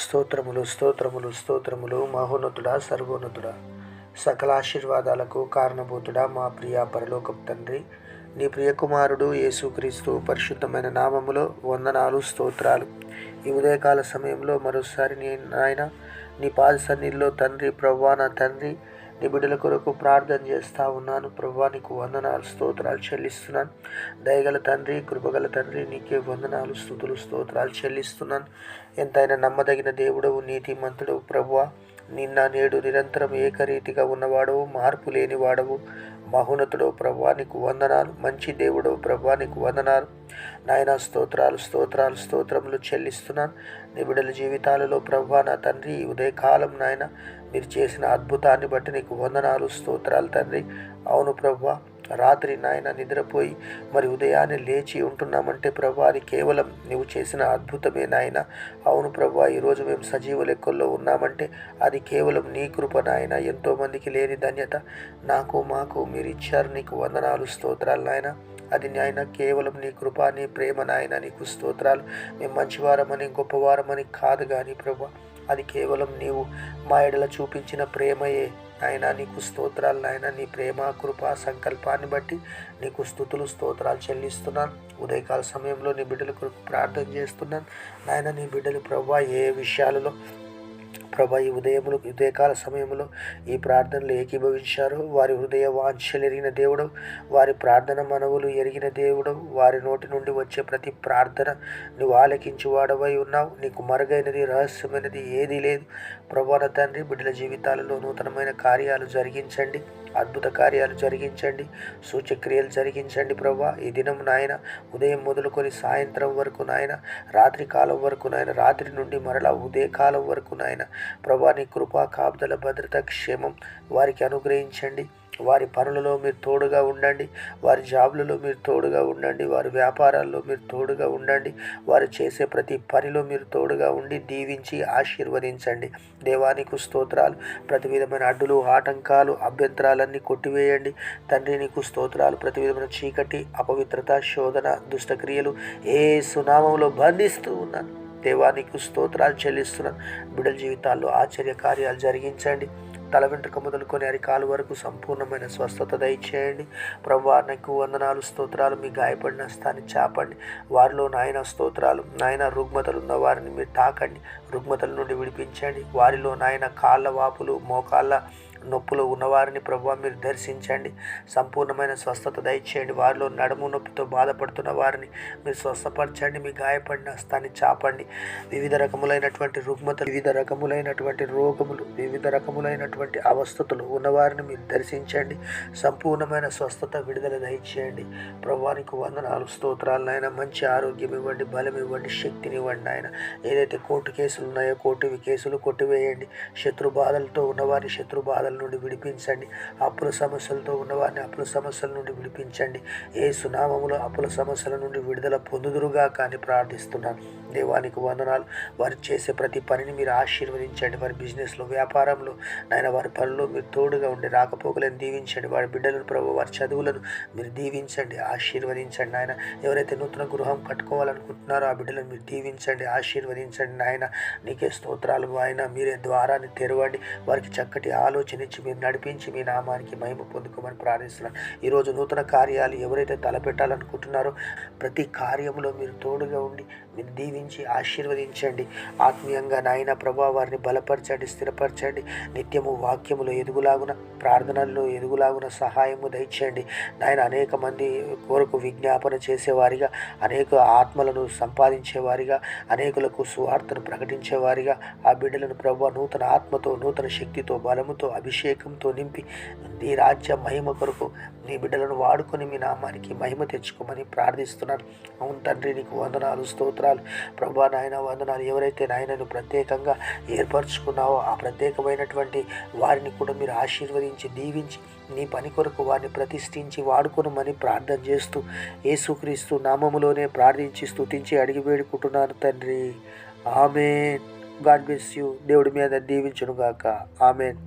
స్తోత్రములు స్తోత్రములు స్తోత్రములు. మహోన్నతుడా, సర్వోన్నతుడా, సకల ఆశీర్వాదాలకు కారణభూతుడా, మా ప్రియ పరలోకపు తండ్రి, నీ ప్రియ కుమారుడు యేసుక్రీస్తు పరిశుద్ధమైన నామములో వందనాలు, స్తోత్రాలు. ఈ ఉదయకాల సమయంలో మరోసారి నాయన నీ పాద సన్నిధిలో తండ్రి, ప్రభువా నా తండ్రి, నీ బిడ్డల కొరకు ప్రార్థన చేస్తూ ఉన్నాను. ప్రభువా నీకు వందనాలు, స్తోత్రాలు చెల్లిస్తున్నాను. దయగల తండ్రి, కృపగల తండ్రి, నీకే వందనాలు, స్తుతులు, స్తోత్రాలు చెల్లిస్తున్నాను. ఎంతైనా నమ్మదగిన దేవుడవు, నీతిమంతుడవు ప్రభువా. నిన్న నేడు నిరంతరం ఏకరీతిగా ఉన్నవాడవు, మార్పు లేనివాడవు, మహోన్నతుడవు ప్రభువా నీకు వందనాలు. మంచి దేవుడవు ప్రభువా నీకు వందనాలు. నాయన స్తోత్రాలు స్తోత్రాలు స్తోత్రములు చెల్లిస్తున్నాను. నీ బిడ్డల జీవితాలలో ప్రభువా నా తండ్రి, ఈ ఉదయకాలం నాయన మీరు చేసిన అద్భుతాన్ని బట్టి నీకు వందనాలు, స్తోత్రాలు తండ్రి. అవును ప్రభువా, రాత్రి నాయన నిద్రపోయి మరి ఉదయాన్నే లేచి ఉంటున్నామంటే ప్రభు, అది కేవలం నువ్వు చేసిన అద్భుతమే నాయన. అవును ప్రభు, ఈరోజు మేము సజీవ లెక్కల్లో ఉన్నామంటే అది కేవలం నీ కృప నాయన. ఎంతోమందికి లేని ధన్యత మాకు మీరు ఇచ్చారు. నీకు వందనాలు, స్తోత్రాలు నాయన. అది నాయన కేవలం నీ కృప, నీ ప్రేమ నాయన. నీకు స్తోత్రాలు. మేము మంచివారమని గొప్పవారమని కాదు కానీ ప్రభు, అది కేవలం నీవు మా ఎడల చూపించిన ప్రేమయే నాయన. నీకు స్తోత్రాలు నాయన. నీ ప్రేమ, కృప, సంకల్పాన్ని బట్టి నీకు స్తుతులు, స్తోత్రాలు చెల్లిస్తున్నాను. ఉదయకాల సమయంలో నీ బిడ్డల కొరకు ప్రార్థన చేస్తున్నాను నాయన. నీ బిడ్డలు ప్రభా ఏ విషయాలలో ప్రభా ఈ ఉదయకాల సమయంలో ఈ ప్రార్థనలు ఏకీభవించారు. వారి హృదయ వాంఛలు ఎరిగిన దేవుడవు, వారి ప్రార్థన మనవులు ఎరిగిన దేవుడవు. వారి నోటి నుండి వచ్చే ప్రతి ప్రార్థన నువ్వు ఆలకించి వాడవై ఉన్నావు. నీకు మరుగైనది, రహస్యమైనది ఏదీ లేదు. ప్రభా నా తండ్రి, బిడ్డల జీవితాలలో నూతనమైన కార్యాలు జరిగించండి, అద్భుత కార్యాలు జరిగించండి, సూచక్రియలు జరిగించండి ప్రభా. ఈ దినం నాయన ఉదయం మొదలుకొని సాయంత్రం వరకు నాయన, రాత్రి కాలం వరకు నాయన, రాత్రి నుండి మరలా ఉదయకాలం వరకు నాయన ప్రభా నీ కృపా, కాపుదల, భద్రత, క్షేమం వారికి అనుగ్రహించండి. వారి పనులలో మీరు తోడుగా ఉండండి, వారి జాబులలో మీరు తోడుగా ఉండండి, వారి వ్యాపారాల్లో మీరు తోడుగా ఉండండి, వారు చేసే ప్రతి పనిలో మీరు తోడుగా ఉండి దీవించి ఆశీర్వదించండి. దేవానికి స్తోత్రాలు. ప్రతి విధమైన అడ్డులు, ఆటంకాలు, అభ్యంతరాలన్నీ కొట్టివేయండి తండ్రి. నీకు స్తోత్రాలు. ప్రతి విధమైన చీకటి, అపవిత్రత, శోధన, దుష్టక్రియలు యేసు నామములో బంధిస్తూ ఉన్నాను. దేవానికి స్తోత్రాలు చెల్లిస్తున్నాను. బిడ్డల జీవితాల్లో ఆశ్చర్య కార్యాలు జరిగించండి. తల వెంట్రుక మొదలుకొని అరికాలు వరకు సంపూర్ణమైన స్వస్థత దయచేయండి. ప్రభువా నీకు వందనాలు, స్తోత్రాలు. మీ గాయపడిన స్థాన్ని చాపండి. వారిలో నాయన స్తోత్రాలు నాయన. రుగ్మతలు ఉన్న వారిని మీరు తాకండి, రుగ్మతల నుండి విడిపించండి. వారిలో నాయన కాళ్ళ వాపులు, మోకాళ్ళ నొప్పులు ఉన్నవారిని ప్రభువా మీరు దర్శించండి, సంపూర్ణమైన స్వస్థత దయచేయండి. వారిలో నడుము నొప్పితో బాధపడుతున్న వారిని మీరు స్వస్థపరచండి. మీ గాయపడిన స్థాన్ని చాపండి. వివిధ రకములైనటువంటి రుగ్మతలు, వివిధ రకములైనటువంటి రోగములు, వివిధ రకములైనటువంటి అవస్థతులు ఉన్నవారిని మీరు దర్శించండి. సంపూర్ణమైన స్వస్థత, విడుదల దయచేయండి. ప్రభువానికి వందనాలు, స్తోత్రాలు నాయన. మంచి ఆరోగ్యం ఇవ్వండి, బలం ఇవ్వండి, శక్తిని ఇవ్వండి నాయన. ఏదైతే కోర్టు కేసులు ఉన్నాయో కోర్టు కేసులు కొట్టివేయండి. శత్రు బాధలతో ఉన్నవారిని శత్రు బాధల నుండి విడిపించండి. అప్పుల సమస్యలతో ఉన్నవారిని అప్పుల సమస్యల నుండి విడిపించండి. యేసు నామములో అప్పుల సమస్యల నుండి విడుదల పొందుదురుగా కానీ ప్రార్థిస్తున్నాను. దేవానికి వందనాలు. వారు చేసే ప్రతి పనిని మీరు ఆశీర్వదించండి. వారి బిజినెస్లో, వ్యాపారంలో నాయన, వారి పనుల్లో మీరు తోడుగా ఉండి రాకపోకలను దీవించండి. వారి బిడ్డలను ప్రభు, వారి చదువులను మీరు దీవించండి, ఆశీర్వదించండి నాయన. ఎవరైతే నూతన గృహం కట్టుకోవాలనుకుంటున్నారో ఆ బిడ్డలను మీరు దీవించండి, ఆశీర్వదించండి నాయన. నీకే స్తోత్రాలు ఆయన. మీరే ద్వారాన్ని తెరవండి. వారికి చక్కటి ఆలోచన ఇచ్చి మీరు నడిపించి మీ నామానికి మహిమ పొందుకోమని ప్రార్థిస్తున్నాను. ఈరోజు నూతన కార్యాలు ఎవరైతే తలపెట్టాలనుకుంటున్నారో ప్రతి కార్యంలో మీరు తోడుగా ఉండి మీరు దీవించి ఆశీర్వదించండి. ఆత్మీయంగా నాయన ప్రభా వారిని బలపరచండి, స్థిరపరచండి. నిత్యము వాక్యములో ఎదుగులాగున, ప్రార్థనల్లో ఎదుగులాగున సహాయము దయచేయండి నాయన. అనేక మంది కొరకు విజ్ఞాపన చేసేవారిగా, అనేక ఆత్మలను సంపాదించేవారిగా, అనేకులకు సువార్తను ప్రకటించేవారిగా ఆ బిడ్డలను ప్రభు నూతన ఆత్మతో, నూతన శక్తితో, బలముతో, అభిషేకంతో నింపి నీ రాజ్య మహిమ కొరకు నీ బిడ్డలను వాడుకొని మీ నామానికి మహిమ తెచ్చుకోమని ప్రార్థిస్తున్నాను. అవును తండ్రి, నీకు వందనాలు, స్తోత్రాలు ప్రభా నాయన. వందనాలు. ఎవరైతే నాయనను ప్రత్యేకంగా ఏర్పరచుకున్నావో ఆ ప్రత్యేకమైనటువంటి వారిని కూడా మీరు ఆశీర్వదించి దీవించి నీ పని కొరకు వారిని ప్రతిష్ఠించి వాడుకొనమని ప్రార్థన చేస్తూ యేసుక్రీస్తు నామములోనే ప్రార్థించి స్తుతించి అడిగి వేడుకుంటున్నాను తండ్రి. ఆమేన్. God bless you. దేవుడి మీద దీవించునుగాక. ఆమేన్.